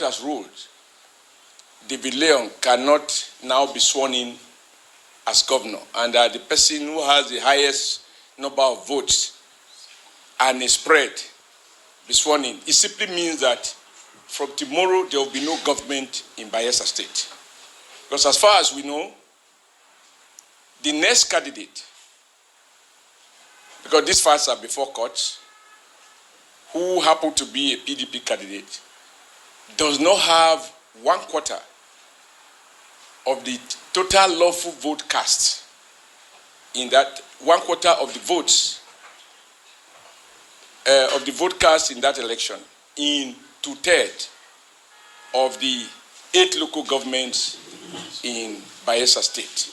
court has ruled V0WŞ cannot now be sworn in as governor, and the person who has the highest number of votes and a spread be sworn in. It simply means that from tomorrow there will be no government in Bayelsa State. Because as far as we know, the next candidate, because these facts are before court, who happened to be a PDP candidate, does not have 1/4 of the total lawful vote cast. In that 1/4 of the votes of the vote cast in that election, in 2/3 of the 8 local governments in Bayelsa State.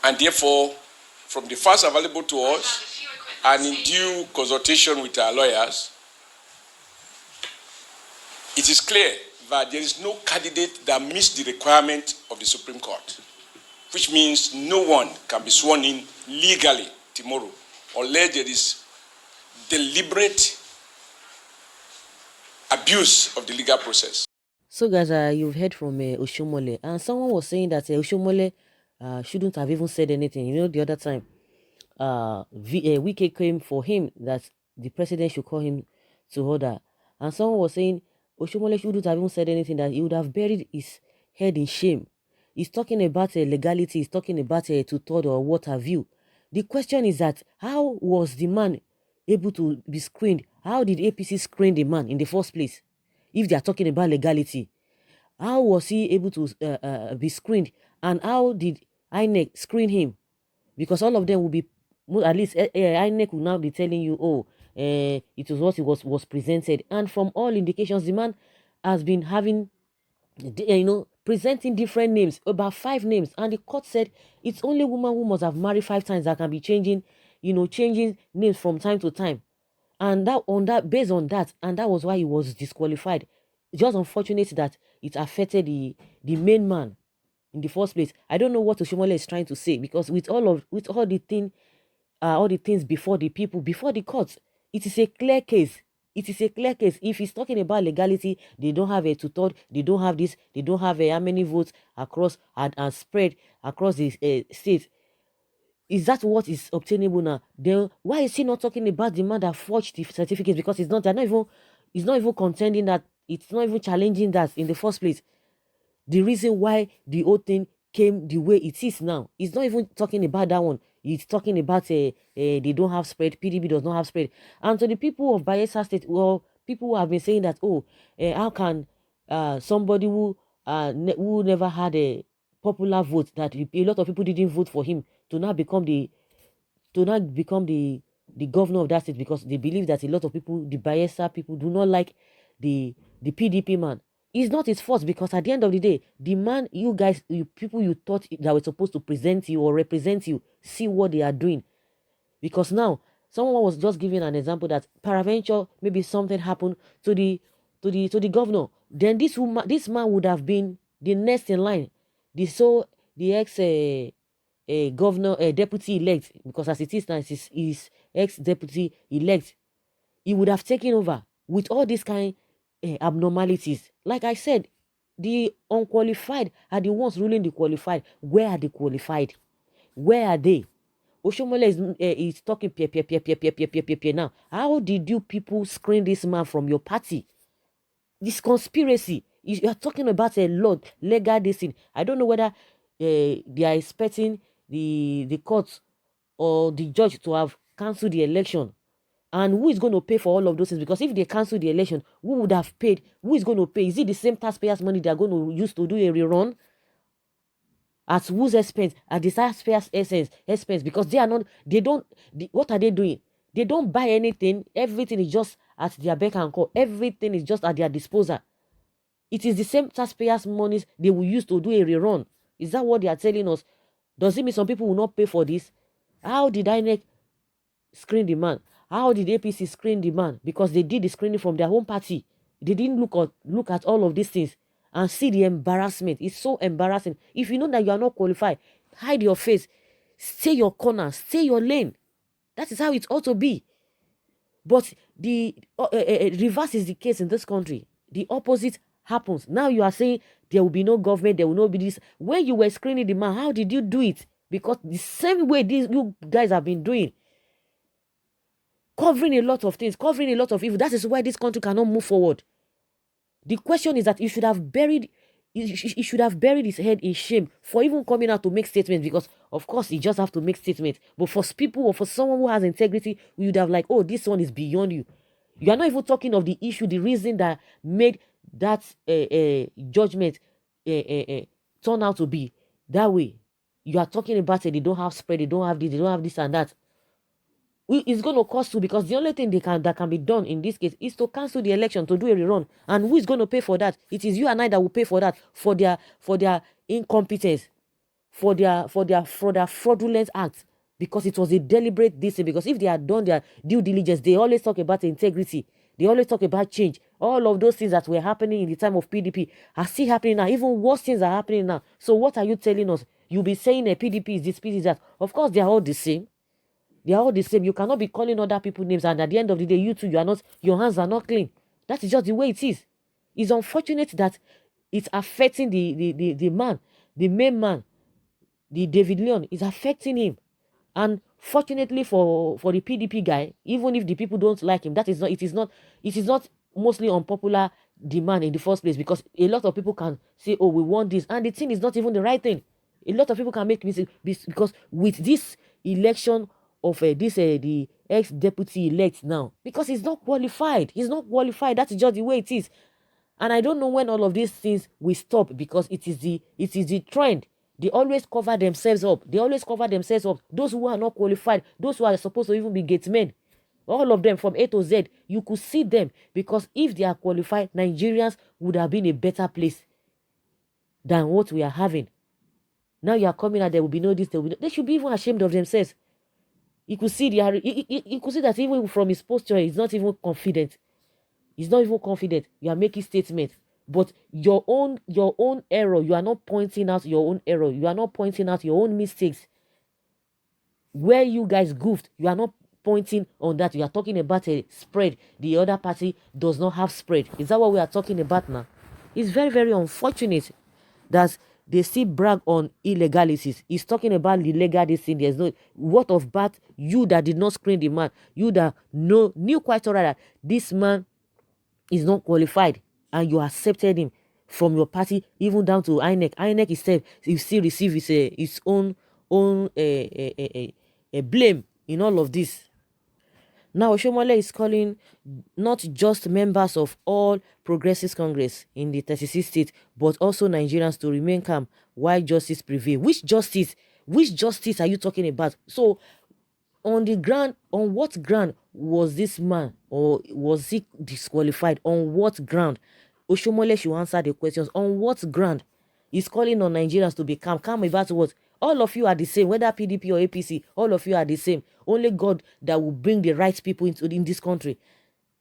And therefore, from the facts available to us, and in due consultation with our lawyers, it is clear that there is no candidate that meets the requirement of the Supreme Court, which means no one can be sworn in legally tomorrow unless there is deliberate abuse of the legal process. So guys, you've heard from Oshiomole, and someone was saying that Oshiomole shouldn't have even said anything. You know, the other time, Wike came for him that the president should call him to order, and someone was saying Oshiomole shouldn't have even said anything, that he would have buried his head in shame. He's talking about legality, he's talking about two-thirds or what have you. The question is that how was the man able to be screened? How did APC screen the man in the first place? If they are talking about legality, how was he able to be screened? And how did INEC screen him? Because all of them will be, at least INEC will now be telling you, oh, it was what it was presented. And from all indications, the man has been having, presenting different names, about 5 names. And the court said it's only woman who must have married 5 times that can be changing names from time to time. And based on that, and that was why he was disqualified. Just unfortunate that it affected the main man in the first place. I don't know what Oshiomole is trying to say, because with all the things before the people, before the courts, it is a clear case. It is a clear case. If he's talking about legality, they don't have a two-third, they don't have this, they don't have how many votes across and spread across the state. Is that what is obtainable now? Then why is he not talking about the man that forged the certificates? Because he's not even contending that, it's not even challenging that in the first place. The reason why the whole thing came the way it is now, he's not even talking about that one. He's talking about they don't have spread, PDP does not have spread. And to the people of Bayelsa State, well, people who have been saying that, how can somebody who never had a popular vote, that a lot of people didn't vote for him, to now become the governor of that state, because they believe that a lot of people, the Bayelsa people, do not like the PDP man. It's not his fault, because at the end of the day, the man, people you thought that were supposed to present you or represent you, see what they are doing. Because now, someone was just giving an example that peradventure, maybe something happened to the governor. Then this man would have been the next in line. The ex governor, deputy elect, because as it is now, is ex-deputy elect. He would have taken over with all these kind abnormalities. Like I said, the unqualified are the ones ruling the qualified. Where are the qualified? Where are they? Oshiomole is talking now. How did you people screen this man from your party? This conspiracy. You are talking about a lot legal this thing. I don't know whether they are expecting the court or the judge to have cancelled the election. And who is going to pay for all of those things? Because if they cancel the election, who would have paid? Who is going to pay? Is it the same taxpayers' money they are going to use to do a rerun? At whose expense? At the taxpayers' expense? Because what are they doing? They don't buy anything. Everything is just at their beck and call. Everything is just at their disposal. It is the same taxpayers' monies they will use to do a rerun. Is that what they are telling us? Does it mean some people will not pay for this? How did INEC screen the man? How did APC screen the man? Because they did the screening from their own party. They didn't look at all of these things and see the embarrassment. It's so embarrassing. If you know that you are not qualified, hide your face. Stay your corner. Stay your lane. That is how it ought to be. But the reverse is the case in this country. the opposite happens. Now you are saying there will be no government, there will not be this. When you were screening the man, how did you do it? Because the same way you guys have been doing, covering a lot of things, covering a lot of evil. That is why this country cannot move forward. The question is that you should have buried his head in shame for even coming out to make statements, because of course he just have to make statements. But for people, or for someone who has integrity, we would have like, oh, this one is beyond you. You are not even talking of the issue, the reason that made that judgment turn out to be that way. You are talking about it. They don't have spread. They don't have this. They don't have this and that. It's going to cost you, because the only thing that can be done in this case is to cancel the election, to do a rerun. And who is going to pay for that? It is you and I that will pay for that, for their incompetence, for their fraudulent acts, because it was a deliberate decision. Because if they had done their due diligence, they always talk about integrity. They always talk about change. All of those things that were happening in the time of PDP are still happening now. Even worse things are happening now. So what are you telling us? You'll be saying a PDP is this, PDP is that. Of course, they are all the same. They are all the same. You cannot be calling other people names, and at the end of the day, you too, your hands are not clean. That is just the way it is. It's unfortunate that it's affecting the man, the main man, the David Leon. Is affecting him. And fortunately for the PDP guy, even if the people don't like him, it is not mostly unpopular demand in the first place, because a lot of people can say, oh, we want this, and the thing is not even the right thing. A lot of people can make mistakes, because with this election of the ex-deputy elect now, because he's not qualified. He's not qualified. That's just the way it is. And I don't know when all of these things will stop, because it is the trend. They always cover themselves up. Those who are not qualified, those who are supposed to even be gatemen, all of them from A to Z, you could see them, because if they are qualified, Nigerians would have been a better place than what we are having. Now you are coming out, there will be no this, they should be even ashamed of themselves. You could see you could see that even from his posture, he's not even confident. He's not even confident. You are making statements, but your own error. You are not pointing out your own error. You are not pointing out your own mistakes. Where you guys goofed, you are not pointing on that. You are talking about a spread. The other party does not have spread. Is that what we are talking about now? It's very, very unfortunate that they still brag on illegalities. He's talking about the legal this thing. There's no, what of bad? You that did not screen the man, you that knew quite alright that this man is not qualified, and you accepted him from your party, even down to INEC. INEC itself, you still receive his own blame in all of this. Now, Oshiomole is calling not just members of all Progressive Congress in the 36 states, but also Nigerians to remain calm while justice prevails. Which justice? Which justice are you talking about? So, on what ground was this man, or was he disqualified? On what ground? Oshiomole should answer the questions. On what ground? He's calling on Nigerians to be calm. Calm about what? All of you are the same, whether PDP or APC, all of you are the same. Only God that will bring the right people in this country.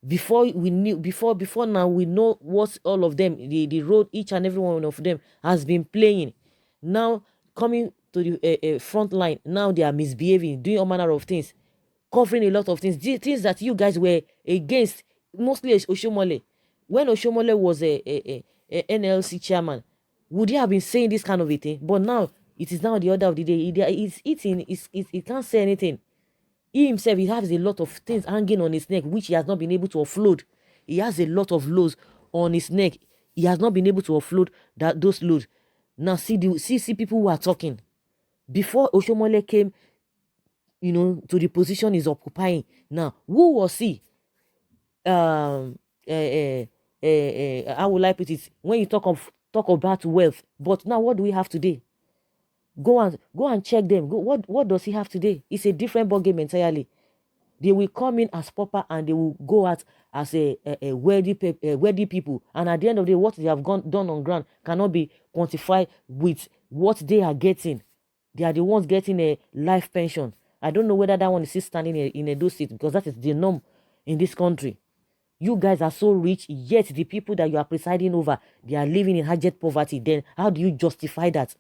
Before now, we know what all of them, the road each and every one of them has been playing. Now, coming to the front line, now they are misbehaving, doing all manner of things, covering a lot of things that you guys were against, mostly Oshiomole. When Oshiomole was a NLC chairman, would he have been saying this kind of a thing? But now, it is now the order of the day. He's eating, he can't say anything. He himself, he has a lot of things hanging on his neck, which he has not been able to offload. He has a lot of loads on his neck. He has not been able to offload those loads. Now, see people who are talking. Before Oshiomole came, to the position he's occupying now, who was he? How will I put it? When you talk about wealth, but now what do we have today? Go and check them. What does he have today? It's a different ballgame entirely. They will come in as pauper, and they will go out as a wealthy people. And at the end of the day, what they have done on ground cannot be quantified with what they are getting. They are the ones getting a life pension. I don't know whether that one is still standing in Edo State, because that is the norm in this country. You guys are so rich, yet the people that you are presiding over, they are living in abject poverty. Then how do you justify that?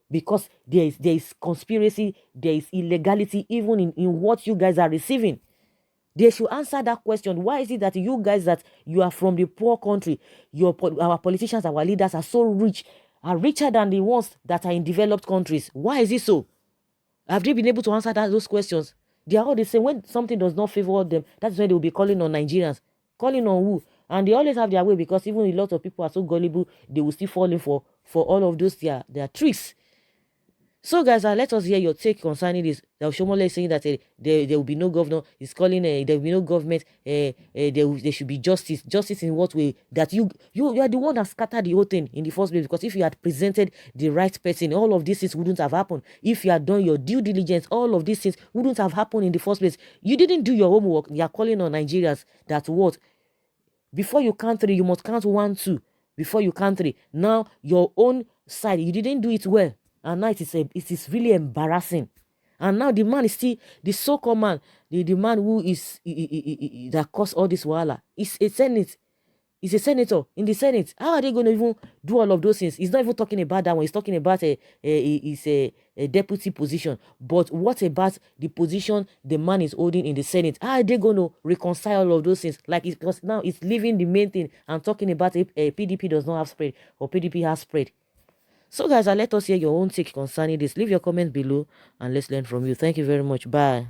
Because there is conspiracy, there is illegality even in what you guys are receiving. They should answer that question. Why is it that you guys that you are from the poor country, our politicians, our leaders are so rich, are richer than the ones that are in developed countries? Why is it so? Have they been able to answer those questions? They are all the same. When something does not favor them, that's when they will be calling on Nigerians. Calling on who? And they always have their way, because even a lot of people are so gullible, they will still fall in for all of those their tricks. So, guys, let us hear your take concerning this. Oshiomole is saying that there will be no governor. He's calling there will be no government. There should be justice. Justice in what way? That you are the one that scattered the whole thing in the first place. Because if you had presented the right person, all of these things wouldn't have happened. If you had done your due diligence, all of these things wouldn't have happened in the first place. You didn't do your homework. You are calling on Nigerians that what? Before you count 3, you must count 1, 2. Before you count 3. Now, your own side, you didn't do it well. And now it is really embarrassing. And now the man is still, the so-called man, the man who is, that caused all this wahala, is a Senate. He's a senator in the Senate. How are they going to even do all of those things? He's not even talking about that one. He's talking about a deputy position. But what about the position the man is holding in the Senate? How are they going to reconcile all of those things? Like, because now it's leaving the main thing and talking about a PDP does not have spread or PDP has spread. So, guys, let us hear your own take concerning this. Leave your comments below and let's learn from you. Thank you very much. Bye.